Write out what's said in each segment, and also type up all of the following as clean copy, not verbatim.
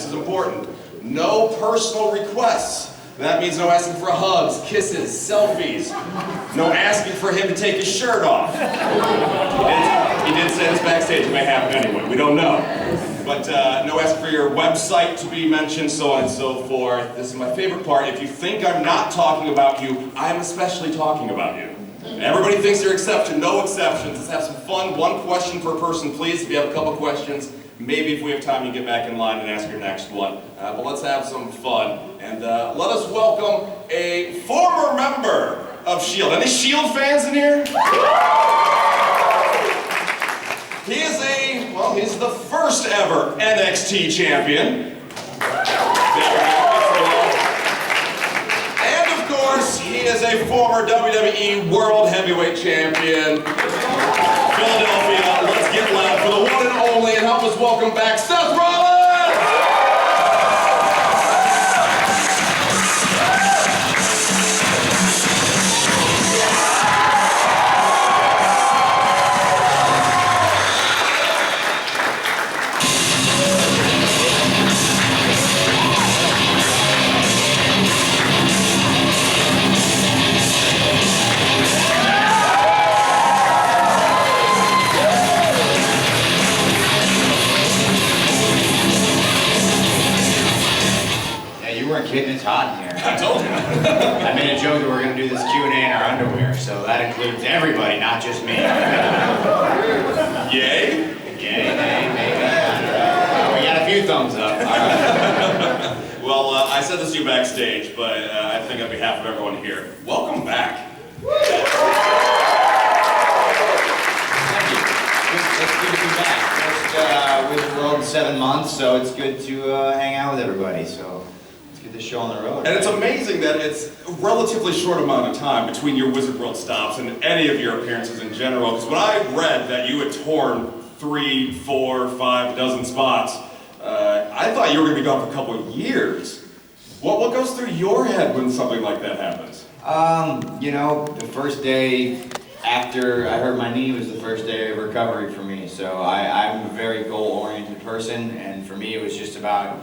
is important. No personal requests. That means no asking for hugs, kisses, selfies. No asking for him to take his shirt off. He did say this backstage. It may happen anyway. We don't know. But no asking for your website to be mentioned, so on and so forth. This is my favorite part. If you think I'm not talking about you, I'm especially talking about you. Everybody thinks they're exception. No exceptions. Let's have some fun. One question per person, please. If you have a couple questions, maybe if we have time, you get back in line and ask your next one. But let's have some fun. And let us welcome a former member of S.H.I.E.L.D. Any S.H.I.E.L.D. fans in here? He's the first ever NXT champion. And of course, he is a former WWE World Heavyweight Champion. Philadelphia, let's get loud for the one and only, and help us welcome back Seth Rollins! Kidding, it's hot in here. I told you. I made a joke that we're going to do this Q&A in our underwear, so that includes everybody, not just me. Yay? Yay, maybe. We got a few thumbs up. All right. Well, I said this to you backstage, but I think on behalf of everyone here, welcome back. Thank you. It's good to be back. Just with the road in 7 months, so it's good to hang out with everybody. So. The show on the road. And it's amazing that it's a relatively short amount of time between your Wizard World stops and any of your appearances in general. Because when I read that you had torn 3, 4, 5 dozen spots, I thought you were going to be gone for a couple of years. What goes through your head when something like that happens? You know, the first day after I hurt my knee was the first day of recovery for me. So I'm a very goal-oriented person, and for me it was just about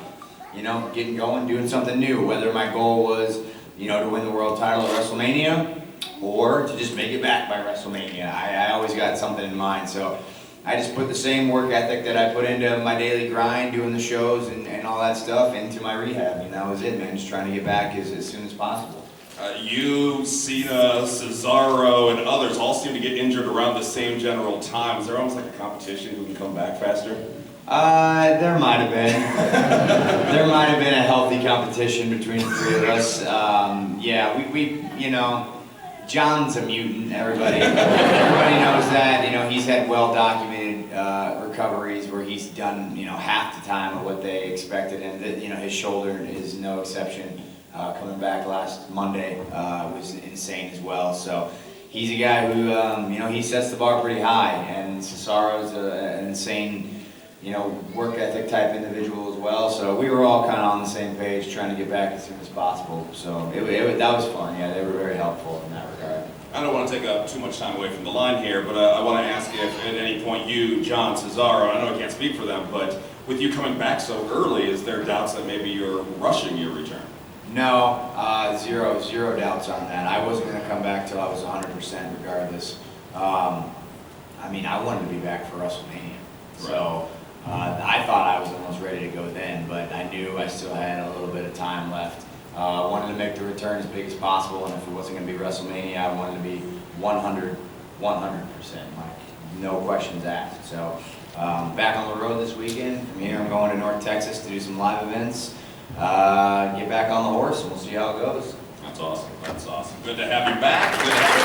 getting going, doing something new, whether my goal was, to win the world title at WrestleMania or to just make it back by WrestleMania. I always got something in mind, so I just put the same work ethic that I put into my daily grind, doing the shows and all that stuff, into my rehab, and that was it, man, just trying to get back as soon as possible. You, Cena, Cesaro, and others all seem to get injured around the same general time. Is there almost like a competition who can come back faster? There might have been. There might have been a healthy competition between the three of us. Yeah, we John's a mutant, everybody knows that. He's had well-documented recoveries where he's done, half the time of what they expected, and his shoulder is no exception. Coming back last Monday was insane as well. So he's a guy who, he sets the bar pretty high, and Cesaro's an insane work ethic type individual as well. So we were all kind of on the same page, trying to get back as soon as possible. So that was fun. Yeah, they were very helpful in that regard. I don't want to take up too much time away from the line here, but I want to ask if at any point you, John, Cesaro, I know I can't speak for them, but with you coming back so early, is there doubts that maybe you're rushing your return? No, zero doubts on that. I wasn't going to come back till I was 100% regardless. I wanted to be back for WrestleMania. So. I thought I was almost ready to go then, but I knew I still had a little bit of time left. Wanted to make the return as big as possible, and if it wasn't going to be WrestleMania, I wanted to be 100%, like no questions asked. So back on the road this weekend. From here, I'm going to North Texas to do some live events. Get back on the horse, and we'll see how it goes. That's awesome. That's awesome. Good to have you back. Good to have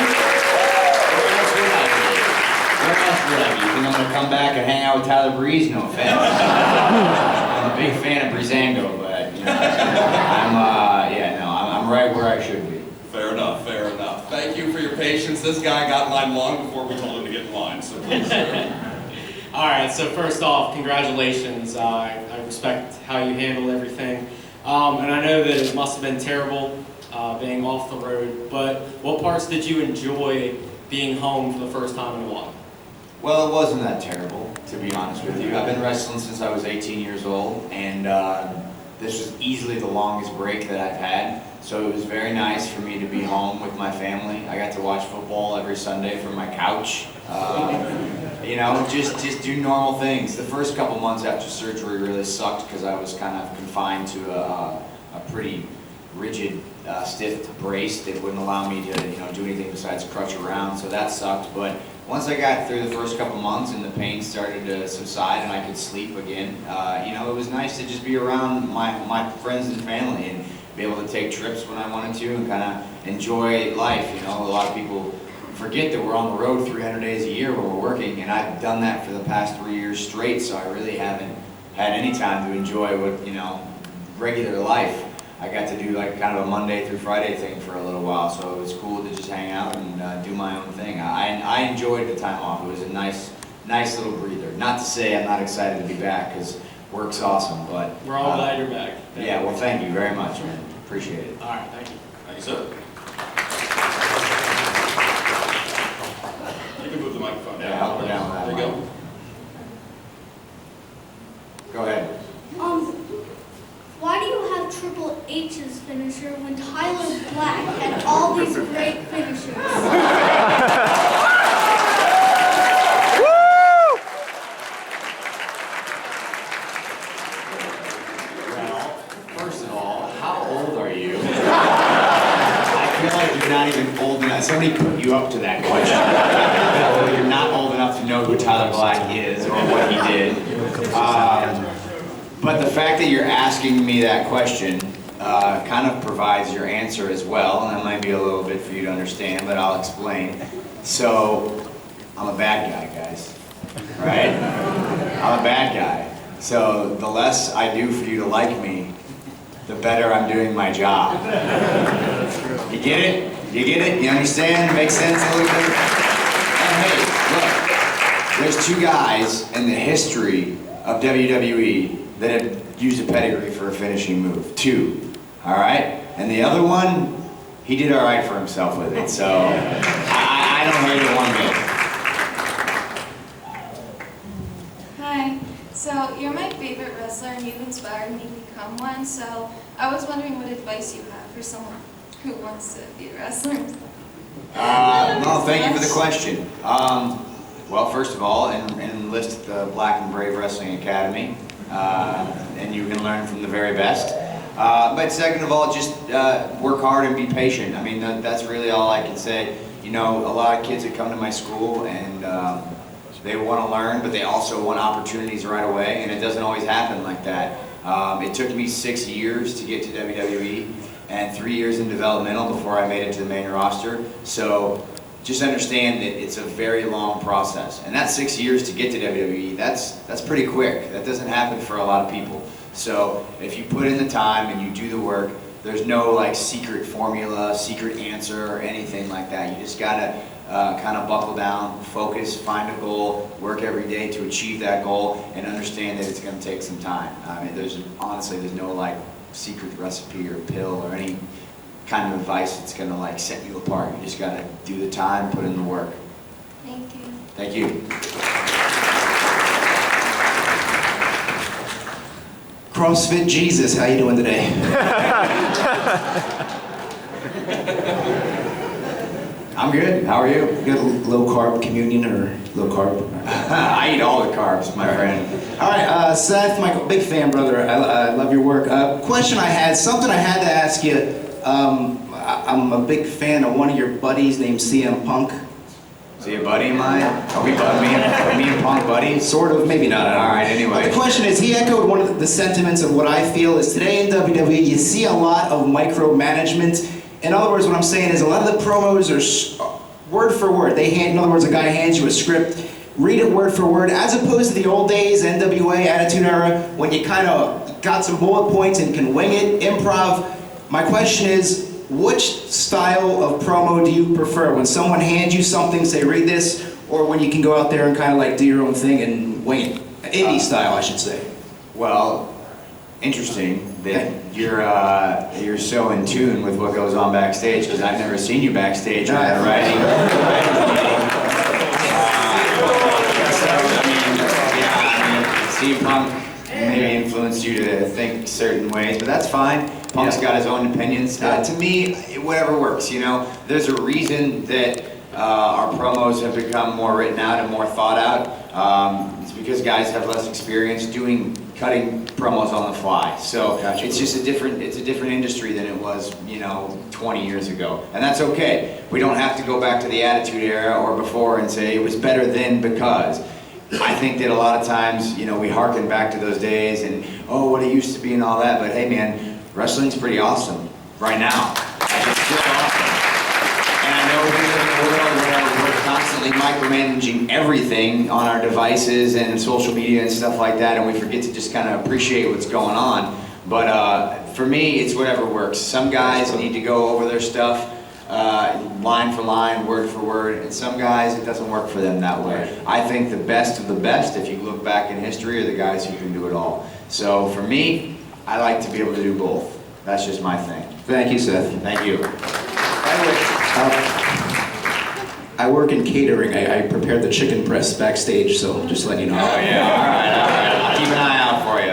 you. Where else would I be? You think I'm going to come back and hang out with Tyler Breeze? No offense. I'm a big fan of Breezango, but I'm right where I should be. Fair enough, fair enough. Thank you for your patience. This guy got in line long before we told him to get in line, so please. All right, so first off, congratulations. I respect how you handled everything. And I know that it must have been terrible being off the road, but what parts did you enjoy being home for the first time in a while? Well, it wasn't that terrible, to be honest with you. I've been wrestling since I was 18 years old, and this was easily the longest break that I've had. So it was very nice for me to be home with my family. I got to watch football every Sunday from my couch. You know, just do normal things. The first couple months after surgery really sucked because I was kind of confined to a pretty rigid, stiff brace that wouldn't allow me to, do anything besides crutch around. So that sucked. But once I got through the first couple months and the pain started to subside and I could sleep again, it was nice to just be around my friends and family and be able to take trips when I wanted to and kind of enjoy life. A lot of people forget that we're on the road 300 days a year when we're working, and I've done that for the past 3 years straight, so I really haven't had any time to enjoy what, regular life. I got to do like kind of a Monday through Friday thing for a little while, so it was cool to just hang out and do my own thing. I enjoyed the time off. It was a nice little breather. Not to say I'm not excited to be back, because work's awesome, but... We're all glad you're back. Yeah, well, thank you very much, man. Appreciate it. All right, thank you. Thank you, sir. You can move the microphone down. Yeah, I'll go down that There you go. Go ahead. Why do you have Triple H's finisher when Tyler Black had all these great finishers? Well, first of all, how old are you? I feel like you're not even old enough. Somebody put you up to that question. Well, you're not old enough to know who Tyler Black is or what he did. But the fact that you're asking me that question kind of provides your answer as well, and that might be a little bit for you to understand, but I'll explain. So, I'm a bad guy, guys, right? I'm a bad guy. So, the less I do for you to like me, the better I'm doing my job. You get it? You get it? You understand? Makes sense a little bit? And hey, look, there's two guys in the history of WWE that have used a pedigree for a finishing move. Two, all right? And the other one, he did all right for himself with it, so I don't hate it one bit. Hi. So you're my favorite wrestler and you've inspired me to become one, so I was wondering what advice you have for someone who wants to be a wrestler. Well, thank you for the question. Well, first of all, enlist at the Black and Brave Wrestling Academy, and you can learn from the very best. But second of all, just work hard and be patient. I mean, that's really all I can say. A lot of kids that come to my school and they want to learn, but they also want opportunities right away, and it doesn't always happen like that. It took me 6 years to get to WWE, and 3 years in developmental before I made it to the main roster. So just understand that it's a very long process, and that's 6 years to get to WWE. That's pretty quick. That doesn't happen for a lot of people. So if you put in the time and you do the work, there's no like secret formula, secret answer, or anything like that. You just gotta kind of buckle down, focus, find a goal, work every day to achieve that goal, and understand that it's going to take some time. I mean, honestly, there's no like secret recipe or pill or any kind of advice that's going to like set you apart. You just got to do the time, put in the work. Thank you. Thank you. CrossFit Jesus, how you doing today? I'm good. How are you? You got a low carb communion or low carb? I eat all the carbs, my friend. All right, Seth, Michael, big fan, brother. I love your work. Question I had, something I had to ask you. I'm a big fan of one of your buddies named CM Punk. Is he a buddy of mine? Are we me and Punk buddies? Sort of, maybe not. All right, anyway. But the question is, he echoed one of the sentiments of what I feel is today in WWE, you see a lot of micromanagement. In other words, what I'm saying is a lot of the promos are word for word. In other words, a guy hands you a script, read it word for word, as opposed to the old days, NWA, Attitude Era, when you kind of got some bullet points and can wing it, improv. My question is, which style of promo do you prefer? When someone hands you something, say read this, or when you can go out there and kind of like do your own thing and wing it? Indie style, I should say. Well, interesting that you're so in tune with what goes on backstage, because I've never seen you backstage or in a writing meeting. CM Punk maybe influenced you to think certain ways, but that's fine. Punk's got his own opinions. To me, whatever works, you know. There's a reason that our promos have become more written out and more thought out. It's because guys have less experience cutting promos on the fly. So it's just a different industry than it was, you know, 20 years ago. And that's okay. We don't have to go back to the Attitude Era or before and say it was better then because. I think that a lot of times, you know, we harken back to those days and, oh, what it used to be and all that, but hey man, wrestling's pretty awesome right now. It's still awesome. And I know we live in a world where we're constantly micromanaging everything on our devices and social media and stuff like that, and we forget to just kind of appreciate what's going on. But for me, it's whatever works. Some guys need to go over their stuff line for line, word for word, and some guys, it doesn't work for them that way. I think the best of the best, if you look back in history, are the guys who can do it all. So for me, I like to be able to do both. That's just my thing. Thank you, Seth. Thank you. I work in catering. I prepare the chicken breast backstage, so just letting you know. Oh yeah, all right. I'll keep an eye out for you.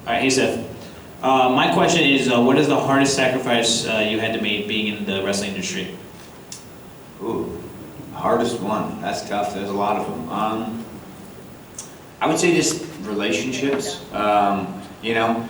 All right, hey Seth. My question is, what is the hardest sacrifice you had to make being in the wrestling industry? Ooh, hardest one. That's tough. There's a lot of them. I would say just relationships. You know,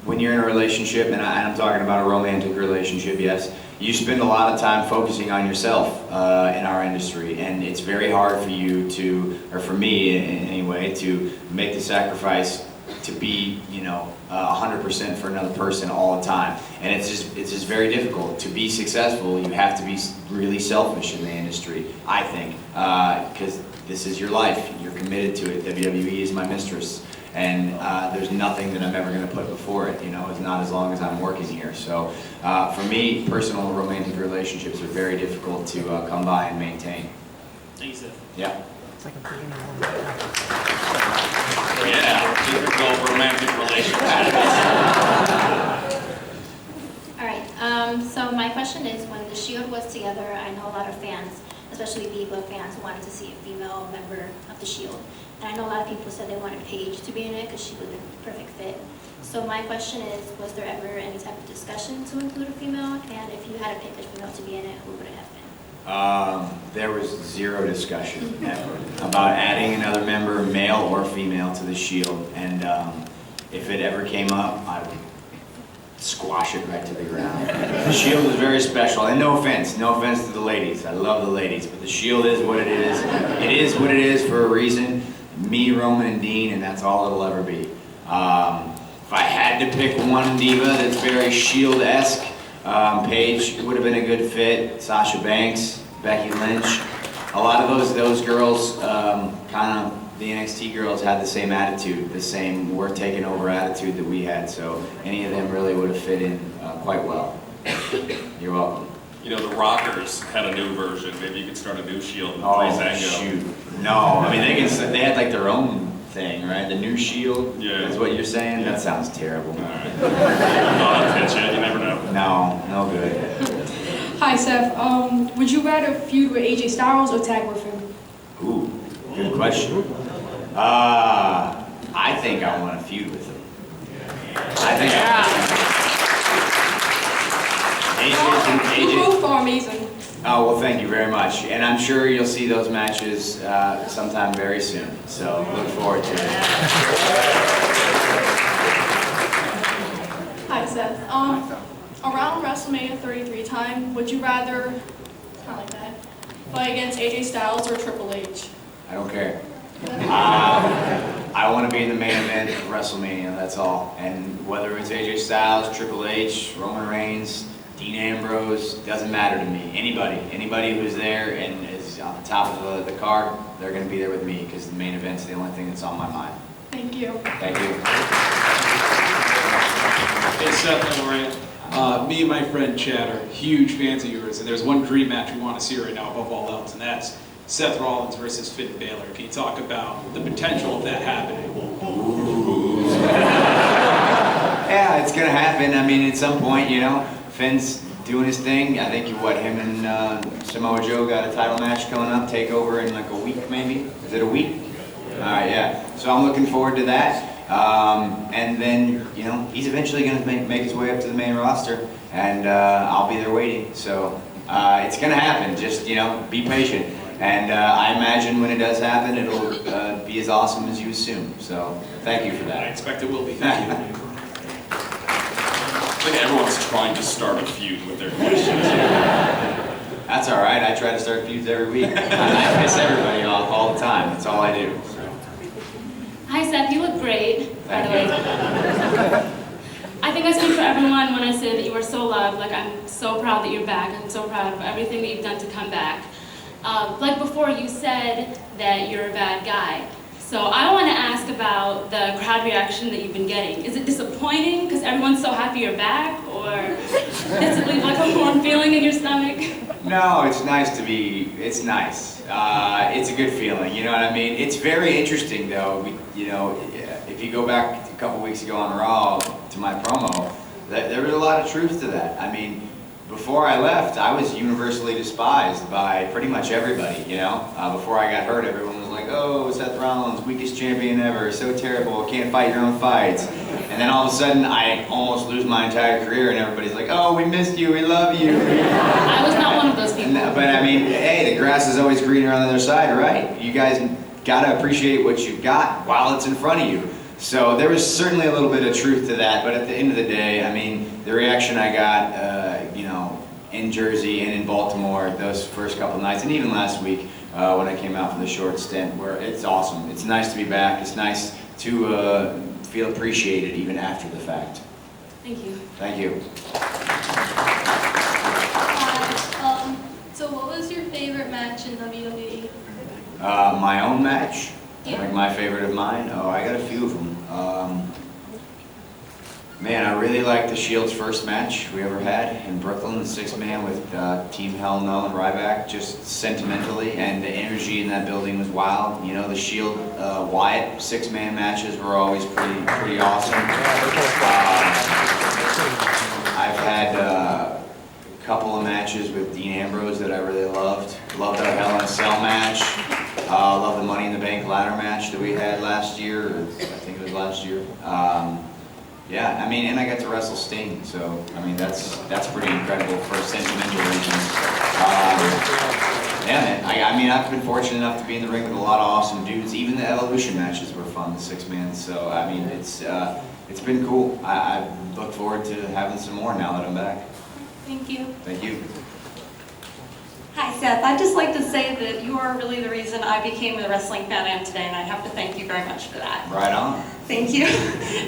when you're in a relationship, and I'm talking about a romantic relationship, yes, you spend a lot of time focusing on yourself in our industry, and it's very hard for you to, or for me anyway, to make the sacrifice to be, you know, 100% for another person all the time. And it's just very difficult. To be successful, you have to be really selfish in the industry, I think, because this is your life. You're committed to it. WWE is my mistress. And there's nothing that I'm ever going to put before it, you know, it's not as long as I'm working here. So for me, personal romantic relationships are very difficult to come by and maintain. Thank you, Seth. Yeah. Yeah, difficult romantic relationships. All right, so my question is, when the Shield was together, I know a lot of fans, especially Diva fans, wanted to see a female member of the Shield. And I know a lot of people said they wanted Paige to be in it because she was a perfect fit. So my question is, was there ever any type of discussion to include a female? And if you had to pick a female to be in it, who would it have been? There was zero discussion ever about adding another member, male or female, to the Shield. And if it ever came up, I would squash it right to the ground. The Shield is very special, and no offense to the ladies. I love the ladies, but the Shield is what it is. It is what it is for a reason. Me, Roman, and Dean, and that's all it'll ever be. If I had to pick one diva that's very Shield-esque, Paige would have been a good fit. Sasha Banks, Becky Lynch. A lot of those girls, kind of the NXT girls, had the same attitude, the same we're taking over attitude that we had. So any of them really would have fit in quite well. You're welcome. You know, the Rockers had a new version. Maybe you could start a new Shield and Oh, Breezango. shoot. No, I mean, they had like their own thing, right? The new Shield, Yeah. is what you're saying? Yeah. That sounds terrible. All right. I'll pitch it. You never know. No good. Hi, Seth. Would you rather feud with AJ Styles or tag with him? Ooh, good question. I think I want to feud with him. I think AJ. You both are amazing. Oh, well, thank you very much. And I'm sure you'll see those matches sometime very soon. So look forward to it. Hi, Seth. Around WrestleMania 33 time, would you rather, kind of like that, fight against AJ Styles or Triple H? I don't care. I want to be in the main event of WrestleMania, that's all. And whether it's AJ Styles, Triple H, Roman Reigns, Dean Ambrose, doesn't matter to me. Anybody who's there and is on the top of the card, they're going to be there with me because the main event's the only thing that's on my mind. Thank you. Thank you. Hey Seth and Lorraine, me and my friend Chad are huge fans of yours, and there's one dream match we want to see right now above all else, and that's Seth Rollins versus Finn Balor. Can you talk about the potential of that happening? Yeah, it's going to happen. I mean, at some point, you know, Finn's doing his thing. I think him and Samoa Joe got a title match coming up, takeover in like a week maybe. Is it a week? All right, yeah. So I'm looking forward to that. And then, he's eventually going to make his way up to the main roster, and I'll be there waiting. So it's going to happen. Just, be patient. And I imagine when it does happen, it'll be as awesome as you assume. So thank you for that. I expect it will be. Thank you. I think everyone's trying to start a feud with their questions. That's all right. I try to start feuds every week. I piss everybody off all the time. That's all I do. So. Hi Seth, you look great, by the way. Thank you. I think I speak for everyone when I say that you are so loved. Like, I'm so proud that you're back. I'm so proud of everything that you've done to come back. Like before, you said that you're a bad guy. So I want to ask about the crowd reaction that you've been getting. Is it disappointing because everyone's so happy you're back, or does it leave like a warm feeling in your stomach? No, it's nice to be. It's nice. It's a good feeling. You know what I mean? It's very interesting, though. If you go back a couple weeks ago on Raw to my promo, there was a lot of truth to that. I mean, before I left, I was universally despised by pretty much everybody. Before I got hurt, everyone was like, "Oh, Seth Rollins, weakest champion ever, so terrible, can't fight your own fights." And then all of a sudden, I almost lose my entire career, and everybody's like, "Oh, we missed you, we love you." I was not one of those people. But I mean, hey, the grass is always greener on the other side, right? You guys gotta appreciate what you've got while it's in front of you. So there was certainly a little bit of truth to that, but at the end of the day, I mean, the reaction I got, in Jersey and in Baltimore those first couple nights, and even last week when I came out for the short stint, where it's awesome. It's nice to be back. It's nice to feel appreciated even after the fact. Thank you. Thank you. So what was your favorite match in WWE? My own match? Yeah. Like my favorite of mine? Oh, I got a few of them. Man, I really liked the Shield's first match we ever had in Brooklyn, the 6-man with Team Hell No and Ryback, just sentimentally, and the energy in that building was wild. The Shield Wyatt 6-man matches were always pretty awesome. I've had a couple of matches with Dean Ambrose that I really loved. Loved our Hell in a Cell match. Loved the Money in the Bank ladder match that we had last year, or I think it was last year. Yeah, I mean, and I got to wrestle Sting, so I mean that's pretty incredible for sentimental reasons. Yeah, man. I mean, I've been fortunate enough to be in the ring with a lot of awesome dudes. Even the Evolution matches were fun, the 6-man. So I mean, it's been cool. I look forward to having some more now that I'm back. Thank you. Thank you. Hi Seth, I'd just like to say that you are really the reason I became the wrestling fan I am today, and I have to thank you very much for that. Right on. Thank you.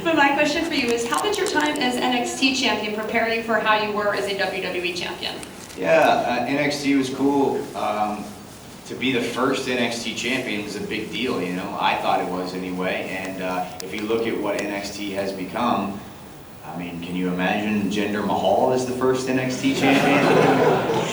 But my question for you is, how did your time as NXT champion prepare you for how you were as a WWE champion? Yeah, NXT was cool. To be the first NXT champion was a big deal, I thought it was anyway. And if you look at what NXT has become, I mean, can you imagine Jinder Mahal as the first NXT champion?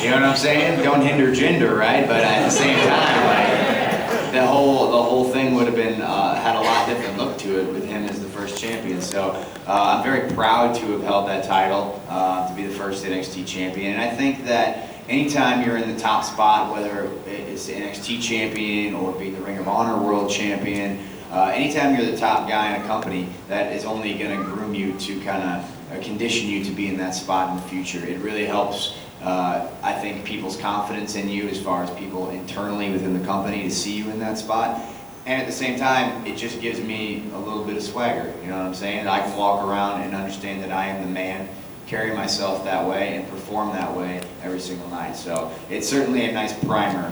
You know what I'm saying? Don't hinder gender, right? But at the same time, like, the whole thing would have been had a lot different look to it with him as the first champion. So I'm very proud to have held that title, to be the first NXT champion. And I think that anytime you're in the top spot, whether it's the NXT champion or being the Ring of Honor World Champion, anytime you're the top guy in a company, that is only going to groom you to kind of condition you to be in that spot in the future. It really helps, I think, people's confidence in you as far as people internally within the company to see you in that spot. And at the same time, it just gives me a little bit of swagger, you know what I'm saying? I can walk around and understand that I am the man, carry myself that way, and perform that way every single night. So it's certainly a nice primer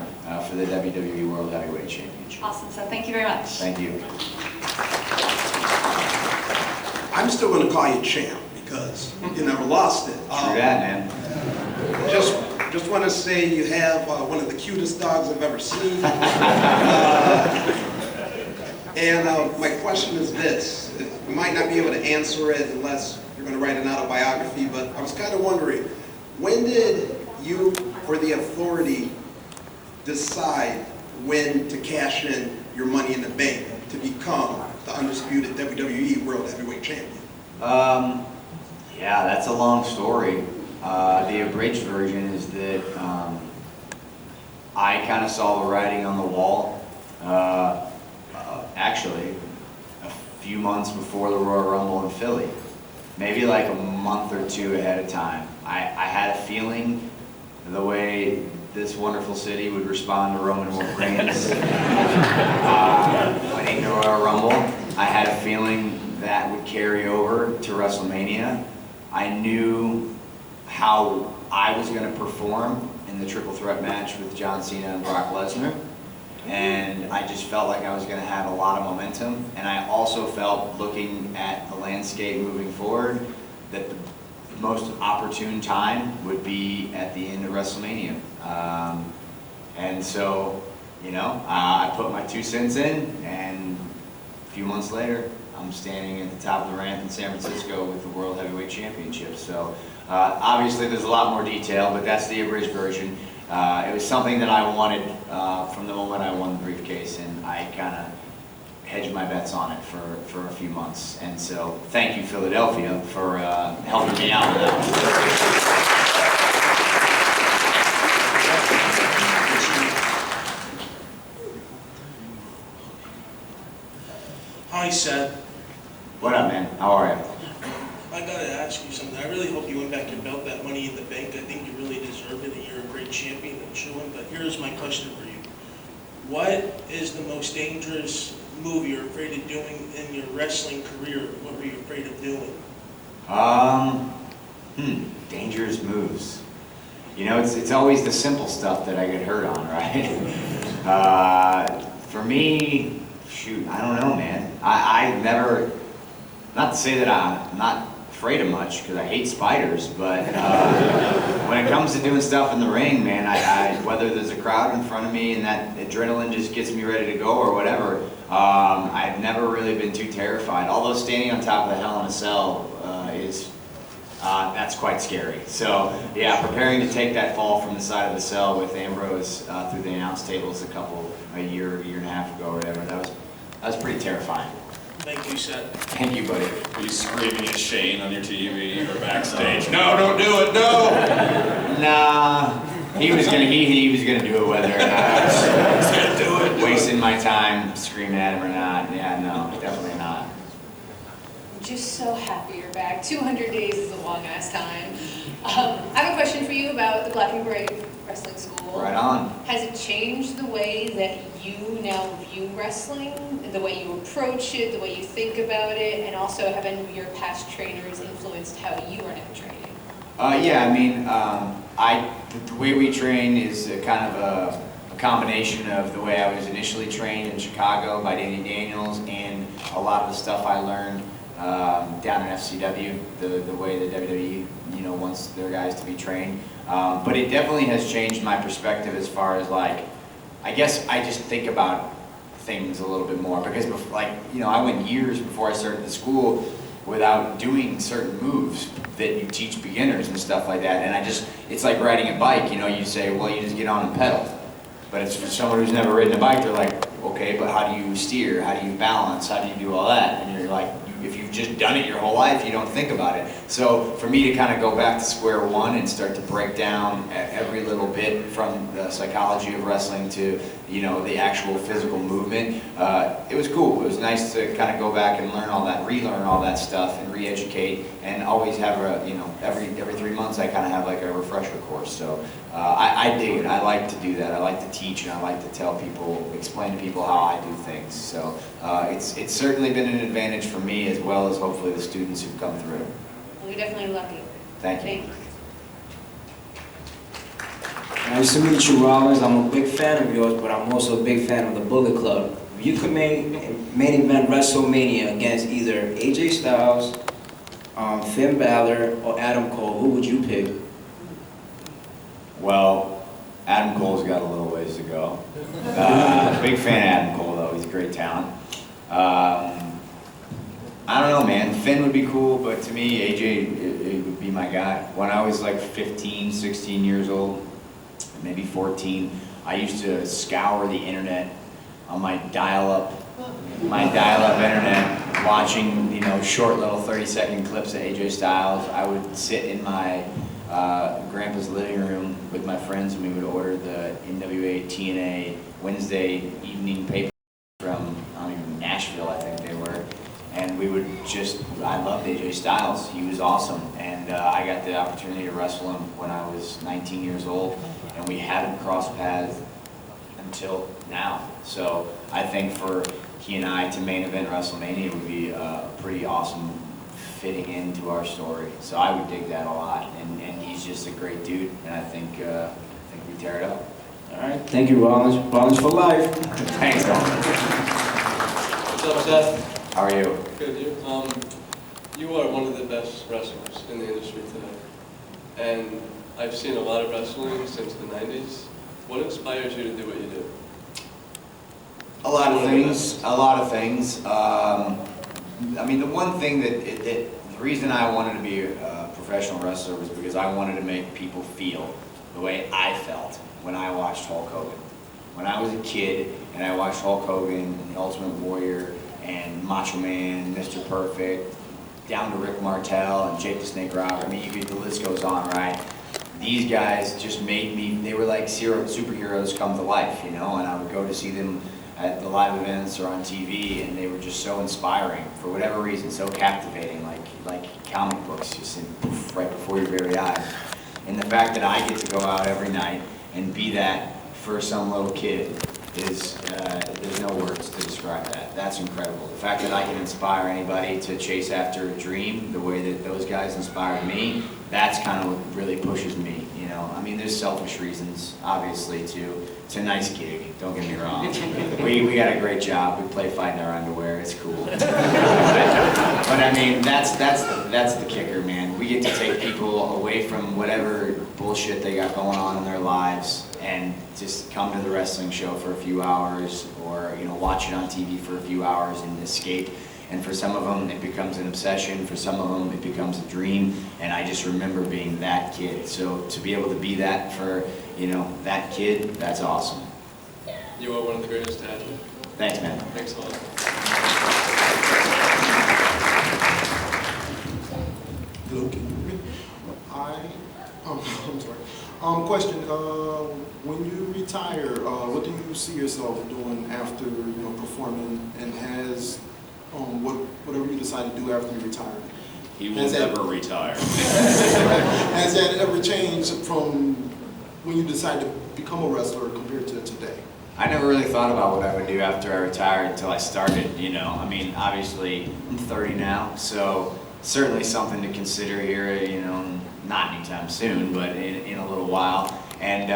for the WWE World Heavyweight Championship. Awesome, so thank you very much. Thank you. I'm still going to call you champ because you never lost it. True that, man. Just want to say you have one of the cutest dogs I've ever seen. And my question is this. You might not be able to answer it unless you're going to write an autobiography, but I was kind of wondering, when did you or the Authority decide when to cash in your Money in the Bank to become the undisputed WWE World Heavyweight Champion? Yeah, that's a long story. The abridged version is that I kind of saw the writing on the wall. Actually, a few months before the Royal Rumble in Philly, maybe like a month or two ahead of time. I had a feeling the way this wonderful city would respond to Roman Reigns winning the Royal Rumble. I had a feeling that would carry over to WrestleMania. I knew how I was going to perform in the triple threat match with John Cena and Brock Lesnar. And I just felt like I was going to have a lot of momentum. And I also felt, looking at the landscape moving forward, that the most opportune time would be at the end of WrestleMania. And so, you know, I put my 2 cents in, and a few months later, I'm standing at the top of the ramp in San Francisco with the World Heavyweight Championship. So obviously there's a lot more detail, but that's the abridged version. It was something that I wanted from the moment I won the briefcase, and I kind of hedged my bets on it for a few months. And so thank you, Philadelphia, for helping me out with that. Hi, Seth. What up, man? How are you? I gotta ask you something. I really hope you win back your belt, that Money in the Bank. I think you really deserve it, and you're a great champion and showing. But here's my question for you. What is the most dangerous move you're afraid of doing in your wrestling career? What were you afraid of doing? Dangerous moves. You know, it's always the simple stuff that I get hurt on, right? For me, shoot, I don't know, man. I never, not to say that I'm not afraid of much, because I hate spiders, but when it comes to doing stuff in the ring, man, whether there's a crowd in front of me and that adrenaline just gets me ready to go or whatever, I've never really been too terrified. Although standing on top of the Hell in a Cell that's quite scary. So yeah, preparing to take that fall from the side of the cell with Ambrose through the announce tables a year and a half ago or whatever, that was pretty terrifying. Thank you, Seth. Thank you, buddy. Were you screaming at Shane on your TV or backstage? No, don't do it, no! Nah, he was gonna do it whether or not I was gonna do it. Wasting my time screaming at him or not. Yeah, no, definitely not. I'm just so happy you're back. 200 days is a long ass time. I have a question for you about the Black and Gray Wrestling School. Right on. Has it changed the way that you now view wrestling, the way you approach it, the way you think about it, and also have any of your past trainers influenced how you are now training? Yeah, I mean, the way we train is a kind of a combination of the way I was initially trained in Chicago by Danny Daniels and a lot of the stuff I learned down in FCW, the way the WWE, wants their guys to be trained. But it definitely has changed my perspective as far as I guess I just think about things a little bit more because I went years before I started the school without doing certain moves that you teach beginners and stuff like that. And it's like riding a bike, you say, well, you just get on and pedal. But it's for someone who's never ridden a bike, they're like, okay, but how do you steer? How do you balance? How do you do all that? And you're like, if you've just done it your whole life, you don't think about it. So for me to kind of go back to square one and start to break down every little bit from the psychology of wrestling to, the actual physical movement, it was cool. It was nice to kind of go back and learn all that, relearn all that stuff and re-educate and always have every 3 months I kind of have like a refresher course. So I dig it. I like to do that. I like to teach and I like to tell people, explain to people how I do things. So it's certainly been an advantage for me as well as hopefully the students who've come through. Well, you're definitely lucky. Thank you. Nice to meet you, Rollins. I'm a big fan of yours, but I'm also a big fan of the Bullet Club. If you could main event WrestleMania against either AJ Styles, Finn Balor, or Adam Cole, who would you pick? Well, Adam Cole's got a little ways to go. Big fan of Adam Cole, though. He's a great talent. I don't know, man. Finn would be cool, but to me, AJ it would be my guy. When I was like 15, 16 years old, maybe 14, I used to scour the internet on my dial-up internet, watching, short little 30-second clips of AJ Styles. I would sit in my Grandpa's living room with my friends, and we would order the NWA TNA Wednesday evening paper from Nashville, I think they were. And we would I loved AJ Styles. He was awesome. And I got the opportunity to wrestle him when I was 19 years old. And we haven't crossed paths until now. So I think for he and I to main event WrestleMania would be a pretty awesome fitting into our story. So I would dig that a lot. And he's just a great dude. And I think we tear it up. All right. Thank you, Rollins. Rollins for life. Thanks, Rollins. What's up, Seth? How are you? Good, you? You are one of the best wrestlers in the industry today. And I've seen a lot of wrestling since the 90s. What inspires you to do what you do? A lot of things. The one thing the reason I wanted to be a professional wrestler was because I wanted to make people feel the way I felt when I watched Hulk Hogan. When I was a kid and I watched Hulk Hogan and the Ultimate Warrior and Macho Man, Mr. Perfect, down to Rick Martel and Jake the Snake Robber. The list goes on, right? These guys just made me, they were like superheroes come to life, and I would go to see them at the live events or on TV, and they were just so inspiring for whatever reason, so captivating, like comic books, just poof, right before your very eyes. And the fact that I get to go out every night and be that for some little kid is, there's no words to describe that. That's incredible. The fact that I can inspire anybody to chase after a dream the way that those guys inspired me, that's kind of what really pushes me, There's selfish reasons, obviously, too. It's a nice gig, don't get me wrong. We got a great job. We play fight in our underwear. It's cool. But that's the kicker, man. We get to take people away from whatever bullshit they got going on in their lives and just come to the wrestling show for a few hours, or watch it on TV for a few hours and escape. And for some of them, it becomes an obsession. For some of them, it becomes a dream. And I just remember being that kid. So to be able to be that for, that kid, that's awesome. You are one of the greatest to have. Thanks, man. Thanks a lot. Hello, can you hear me? I'm sorry. Question, when you retire, what do you see yourself doing after, performing, and has, whatever you decide to do after you retire? He will never retire. Has that ever changed from when you decide to become a wrestler compared to today? I never really thought about what I would do after I retired until I started, Obviously, I'm 30 now, so certainly something to consider here, not anytime soon, but in a little while. And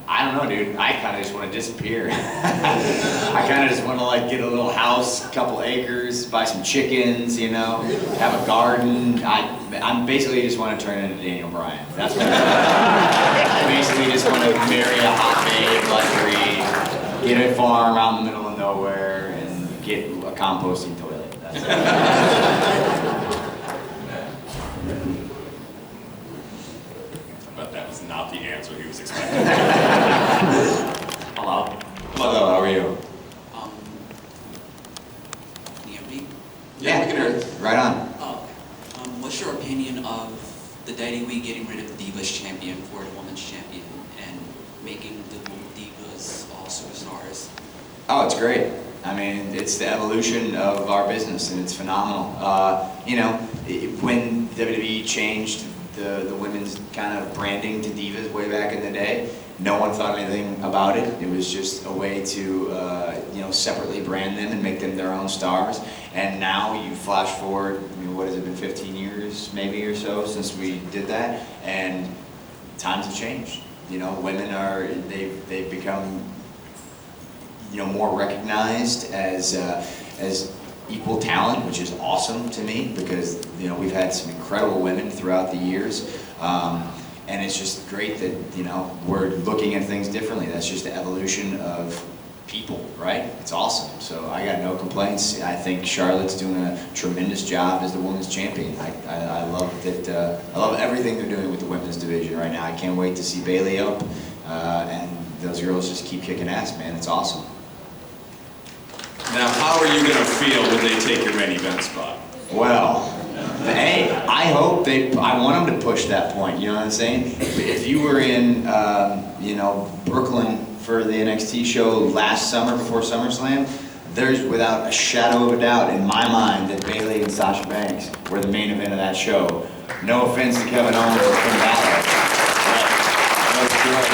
I don't know, dude. I kind of just want to disappear. I kind of just want to get a little house, a couple acres, buy some chickens, have a garden. I'm basically just want to turn into Daniel Bryan. That's what I basically just want to marry a hot babe, luxury, get a farm out in the middle of nowhere, and get a composting toilet. That's it. But that was not the answer he was expecting. Hello. Hello, how are you? Can you hear me? Yeah, we can hear it. Right on. What's your opinion of the WWE getting rid of the Divas champion for the Women's champion and making the Divas all superstars? Oh, it's great. It's the evolution of our business, and it's phenomenal. When WWE changed the women's kind of branding to Divas way back in the day, no one thought anything about it. It was just a way to, separately brand them and make them their own stars. And now you flash forward, what has it been, 15 years maybe or so since we did that, and times have changed. Women they've become, more recognized as equal talent, which is awesome to me because we've had some incredible women throughout the years, and it's just great that we're looking at things differently. That's just the evolution of people, right? It's awesome. So I got no complaints. I think Charlotte's doing a tremendous job as the women's champion. I love that. I love everything they're doing with the women's division right now. I can't wait to see Bayley up, and those girls just keep kicking ass, man. It's awesome. Now, how are you going to feel when they take your main event spot? Well, Hey, I want them to push that point, you know what I'm saying? If you were in, Brooklyn for the NXT show last summer before SummerSlam, there's without a shadow of a doubt in my mind that Bayley and Sasha Banks were the main event of that show. No offense to Kevin Owens or Finn Balor. Those girls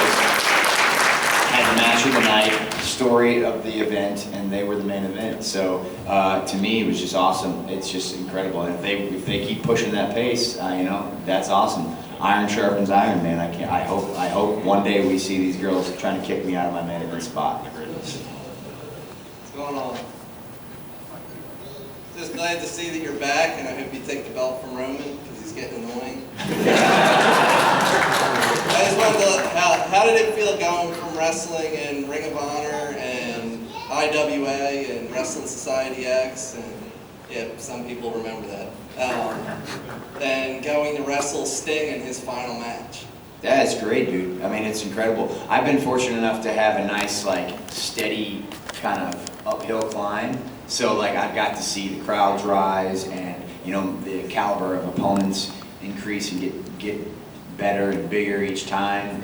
had the match of the night, story of the event, and they were the main event. So to me, it was just awesome. It's just incredible. And if they keep pushing that pace, that's awesome. Iron sharpens iron, man. I hope one day we see these girls trying to kick me out of my main event spot. What's going on? Just glad to see that you're back, and I hope you take the belt from Roman because he's getting annoying. I just wanted to, how did it feel going from wrestling in Ring of Honor and IWA and Wrestling Society X, and yeah, some people remember that. Then going to wrestle Sting in his final match. That's great, dude. I mean, it's incredible. I've been fortunate enough to have a nice, steady kind of uphill climb. So, I've got to see the crowds rise and, the caliber of opponents increase and get better and bigger each time,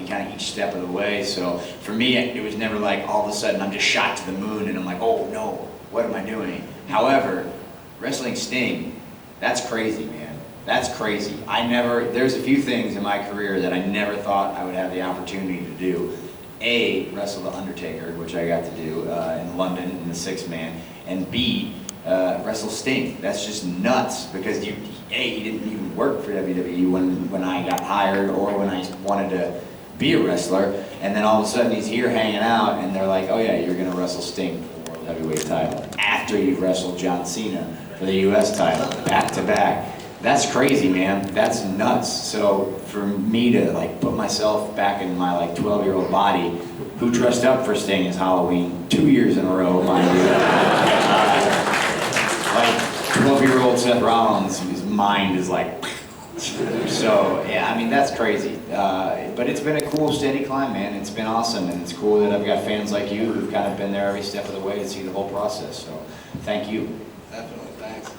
kind of each step of the way. So, for me, it was never all of a sudden I'm just shot to the moon and I'm like, oh no, what am I doing? However, wrestling Sting, that's crazy, man. That's crazy. There's a few things in my career that I never thought I would have the opportunity to do. A, wrestle The Undertaker, which I got to do in London in the 6-man, and B, wrestle Sting. That's just nuts because he didn't even work for WWE when I got hired or when I wanted to be a wrestler, and then all of a sudden he's here hanging out and they're like, oh yeah, you're gonna wrestle Sting for the World Heavyweight title after you wrestled John Cena for the US title, back to back. That's crazy, man. That's nuts. So for me to put myself back in my 12-year-old body, who dressed up for Sting as Halloween 2 years in a row, mind you. 12-year-old Seth Rollins, whose mind is so yeah, I mean that's crazy. But it's been a cool, steady climb, man. It's been awesome, and it's cool that I've got fans like you who've kind of been there every step of the way to see the whole process. So thank you. Definitely, thanks.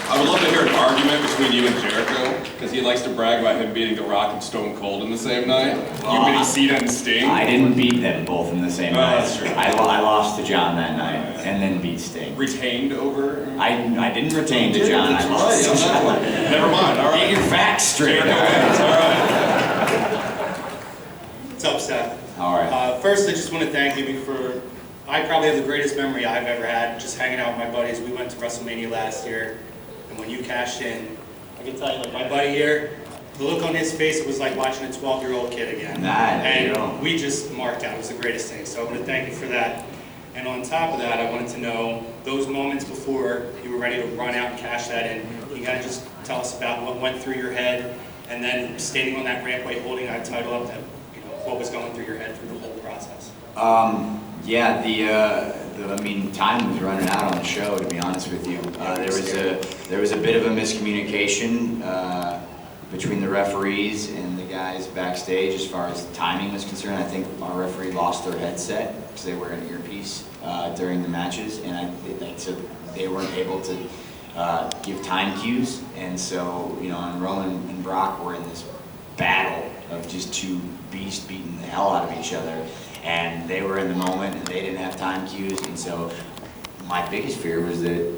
I would love to hear an argument between you and Jericho, because he likes to brag about him beating The Rock and Stone Cold in the same night. You beating Cena and Sting. I didn't beat them both in the same night. That's true. I lost to John that night, and then beat Sting. Retained over? I didn't retain to John. I lost to John. Never mind, all right. Get your facts straight. Jericho wins, all right. What's up, Seth? All right. First, I just want to thank you for, I probably have the greatest memory I've ever had, just hanging out with my buddies. We went to WrestleMania last year, and when you cashed in, I can tell you, my buddy here, the look on his face, it was like watching a 12-year-old kid again. And we just marked out. It was the greatest thing. So I want to thank you for that. And on top of that, I wanted to know those moments before you were ready to run out and cash that in. You gotta just tell us about what went through your head, and then standing on that rampway holding that title up, what was going through your head through the whole process. Yeah, time was running out on the show, to be honest with you. There was a bit of a miscommunication between the referees and the guys backstage as far as timing was concerned. I think our referee lost their headset because they were in earpiece during the matches, and so they weren't able to give time cues. And so, and Roman and Brock were in this battle of just two beasts beating the hell out of each other. And they were in the moment, and they didn't have time cues, and so my biggest fear was that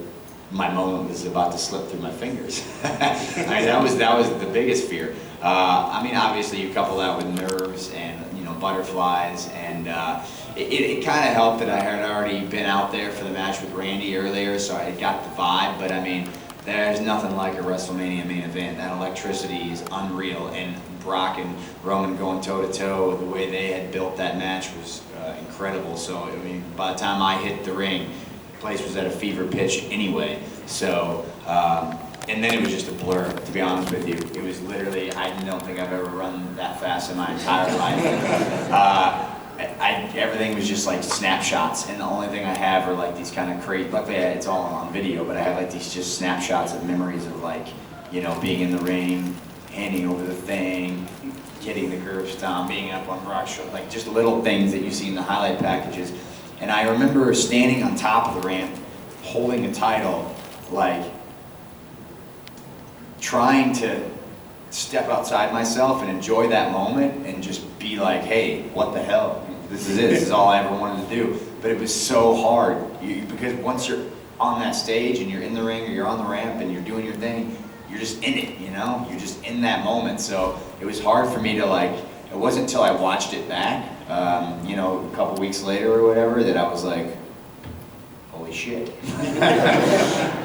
my moment was about to slip through my fingers. That was the biggest fear. Obviously you couple that with nerves and butterflies, and it kind of helped that I had already been out there for the match with Randy earlier, so I had got the vibe. But there's nothing like a WrestleMania main event. That electricity is unreal, and Brock and Roman going toe-to-toe, the way they had built that match was incredible. So, by the time I hit the ring, the place was at a fever pitch anyway. So, and then it was just a blur, to be honest with you. It was literally, I don't think I've ever run that fast in my entire life. Everything was just snapshots, and the only thing I have are these kind of crazy, luckily it's all on video, but I have these just snapshots of memories of being in the ring, handing over the thing, getting the curb stomp, being up on Brock's shoulder, just little things that you see in the highlight packages. And I remember standing on top of the ramp, holding a title, trying to step outside myself and enjoy that moment and just be like, hey, what the hell? This is it. This is all I ever wanted to do. But it was so hard because once you're on that stage and you're in the ring or you're on the ramp and you're doing your thing, you're just in it, you know? You're just in that moment. So it was hard for me to like, it wasn't until I watched it back, you know, a couple weeks later or whatever, that I was like, holy shit.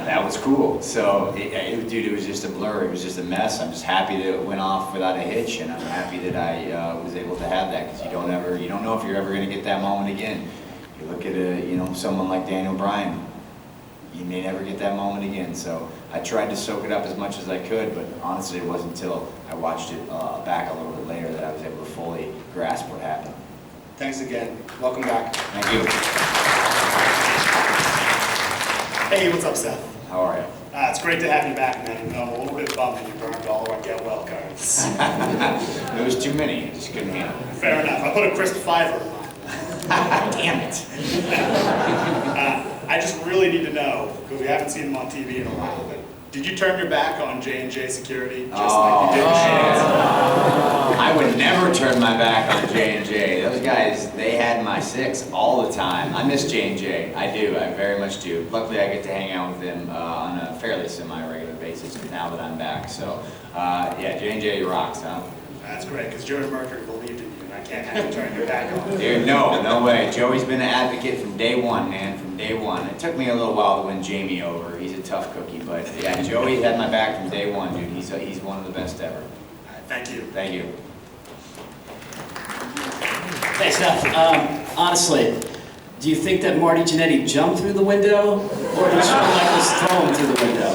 That was cool. So, dude, it was just a blur. It was just a mess. I'm just happy that it went off without a hitch, and I'm happy that I was able to have that, because you don't know if you're ever going to get that moment again. You look at you know, someone like Daniel Bryan, you may never get that moment again. So I tried to soak it up as much as I could, but honestly, it wasn't until I watched it back a little bit later that I was able to fully grasp what happened. Thanks again. Welcome back. Thank you. Hey, what's up, Seth? How are you? It's great to have you back, man. Even though I'm a little bit bummed that you burned all of our get well cards. There was too many. I just couldn't handle it. Fair enough. I put a crisp $5 in mine. Damn it. I just really need to know, because we haven't seen them on TV in a while, but did you turn your back on J&J Security just like you did I would never turn my back on J&J. Those guys, they had my six all the time. I miss J&J. I do. I very much do. Luckily, I get to hang out with them on a fairly semi-regular basis now that I'm back. So, yeah, J&J rocks, huh? That's great, because Joey Mercury believed in you, and I can't have you turn your back on. Dude, no way. Joey's been an advocate from day one, man, from day one. It took me a little while to win Jamie over. He's a tough cookie, but yeah, Joey had my back from day one, dude. He's one of the best ever. Thank you. Thank you. Hey, Seth, honestly, do you think that Marty Jannetty jumped through the window, or did Shawn Michaels throw him through the window?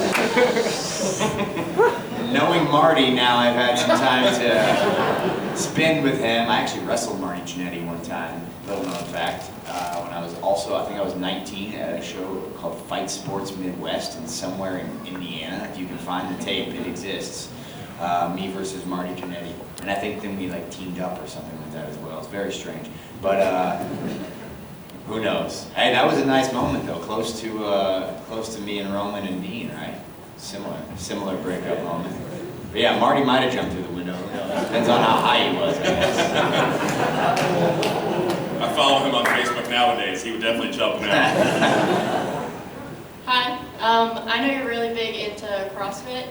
Knowing Marty now, I've had some time to spin with him. I actually wrestled Marty Jannetty one time, little known fact, when I was also, I think I was 19 at a show called Fight Sports Midwest in somewhere in Indiana. If you can find the tape, it exists. Me versus Marty Jannetty. And I think then we like teamed up or something like that as well. It's very strange. But who knows? Hey, that was a nice moment though, close to me and Roman and Dean, right? Similar breakup moment. But yeah, Marty might have jumped through the window. Depends on how high he was, I guess. I follow him on Facebook nowadays. He would definitely jump now. Hi, I know you're really big into CrossFit,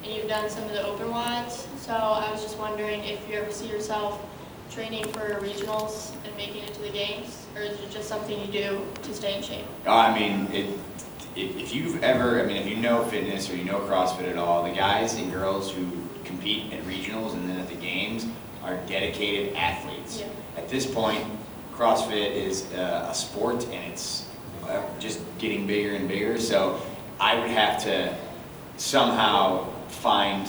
and you've done some of the open WODs, so I was just wondering if you ever see yourself training for regionals and making it to the games, or is it just something you do to stay in shape? I mean, if you've ever, I mean, if you know fitness or you know CrossFit at all, the guys and girls who compete at regionals and then at the games are dedicated athletes. Yeah. At this point, CrossFit is a sport and it's just getting bigger and bigger, so I would have to somehow find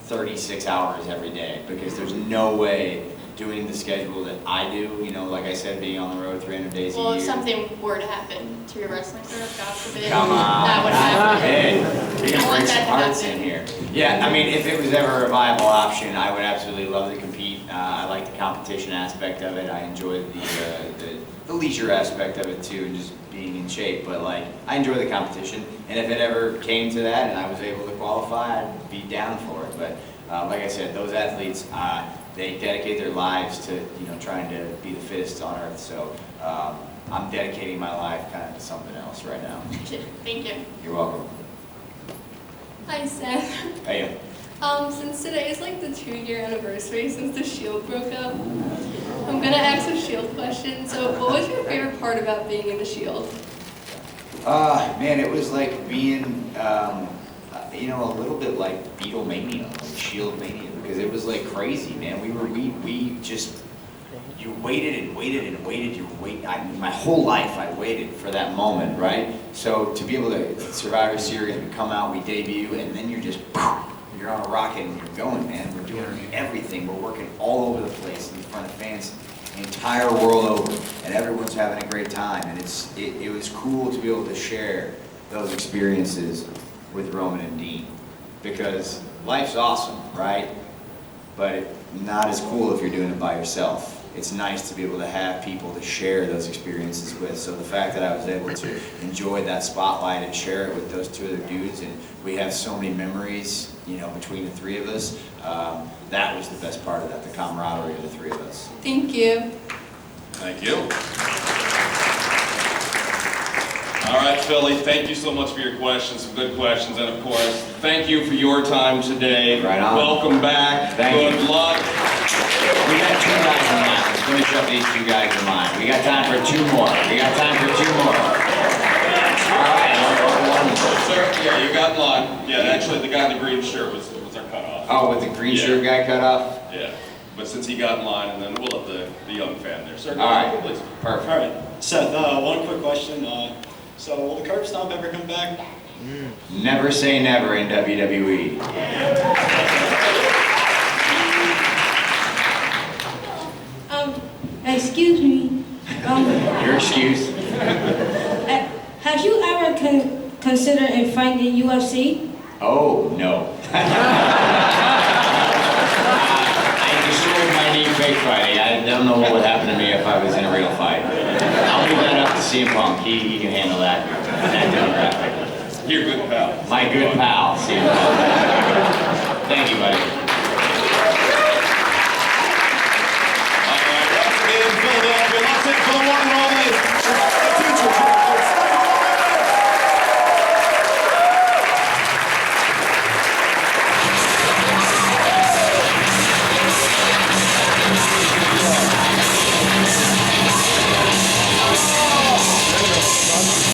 36 hours every day, because there's no way doing the schedule that I do, you know, like I said, being on the road 300 days a year. Well, if something were to happen to your wrestling career, God forbid, Come on. that would happen. Hey, we I can want bring that some to hearts happen. in here. Yeah, I mean, if it was ever a viable option, I would absolutely love to compete. I like the competition aspect of it. I enjoy the leisure aspect of it too, and just being in shape. But like, I enjoy the competition, and if it ever came to that and I was able to qualify, I'd be down for it. But like I said, those athletes, they dedicate their lives to, you know, trying to be the fittest on earth. So I'm dedicating my life kind of to something else right now. Thank you. You're welcome. Hi, Seth. Hey. Since today is like the 2-year anniversary since the Shield broke up, I'm gonna ask a Shield question. So, what was your favorite part about being in the Shield? Man, it was like being, you know, a little bit like Beatlemania, like Shield Mania, because it was like crazy, man. We just, you waited and waited and waited. My whole life I waited for that moment, right? So to be able to Survivor Series, we come out, we debut, and then you're just, you're on a rocket and you're going, man. We're doing everything. We're working all over the place in front of fans, the entire world over, and everyone's having a great time. And it was cool to be able to share those experiences with Roman and Dean, because life's awesome, right? But not as cool if you're doing it by yourself. it's nice to be able to have people to share those experiences with. So the fact that I was able to enjoy that spotlight and share it with those two other dudes, and we have so many memories, you know, between the three of us, that was the best part of that, the camaraderie of the three of us. Thank you. Thank you. All right, Philly, thank you so much for your questions, some good questions, and of course, thank you for your time today. Right on. Welcome back. Thank Good you. luck. We got 2 guys in line. Let's finish up these 2 guys in line. We got time for 2 more. We got time for 2 more. All right. Sir, yeah, you got in line. Yeah, actually, the guy in the green shirt was our cutoff. Oh, with the green shirt guy cut off? Yeah, but since he got in line, and then we'll let the young fan there. Sir, All right. please. Perfect. All right, Seth, one quick question. So will the curb stomp ever come back? Never say never in WWE. Excuse me. Your excuse? Have you ever considered a fight in UFC? Oh, no. I destroyed my knee fake fighting. I don't know what would happen to me if I was in a real fight. I'll leave that up to CM Punk. He can handle that demographic. Your good pal. My good pal, CM Punk. Thank you, buddy.